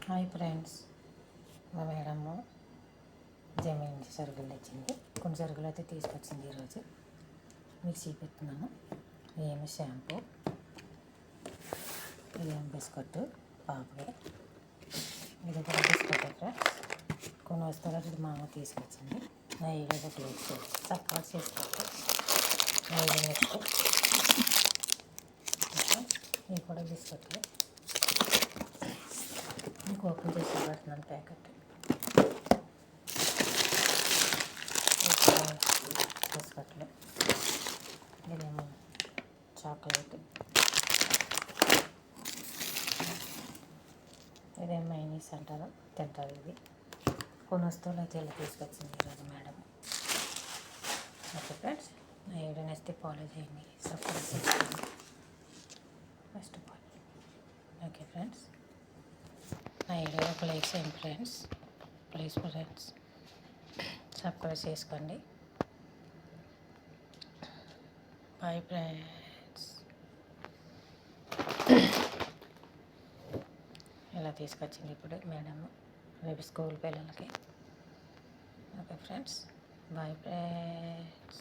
Hi friends, మా madam Zameen సరుకులు తెచ్చింది. కొన్ని సరుకులు అయితే తీసుకొచ్చింది. ఈరోజు మిక్సీ పెడుతున్నాను. ఏమి షాంపూ, ఇదేం బిస్కెట్ పాపకి, ఇది కూడా బిస్కెట్ ఫ్రెండ్స్. కొన్ని వస్తువులు ఇది మా అమ్మ తీసుకొచ్చింది. నైవేద్య ప్లేట్స్ చక్కగా చేసుకోవచ్చు. నైవేద్య ఇవి కూడా బిస్కెట్లు. మీకు ఓపెన్ చేసి పెడుతున్నాను ప్యాకెట్. బిస్కెట్లు, ఇదేమో చాక్లెట్, ఇదేమో మైనీస్ అంటారు, తింటారు. ఇది కొన్ని వస్తువులు అయితే ఇలా తీసుకొచ్చింది ఈరోజు మేడం. ఓకే ఫ్రెండ్స్, నా వీడియో నచ్చితే ఫాలో చేయండి, సబ్స్క్రైబ్ చేసుకోండి first of all. Okay friends, నా వీడియో ఒక లైక్ చేయండి ఫ్రెండ్స్. ప్లీజ్ ఫ్రెండ్స్, సబ్స్క్రైబ్ చేసుకోండి. Bye friends. ఇలా తీసుకొచ్చింది ఇప్పుడు మేడం రేపు స్కూల్ పిల్లలకి. Okay friends, bye friends.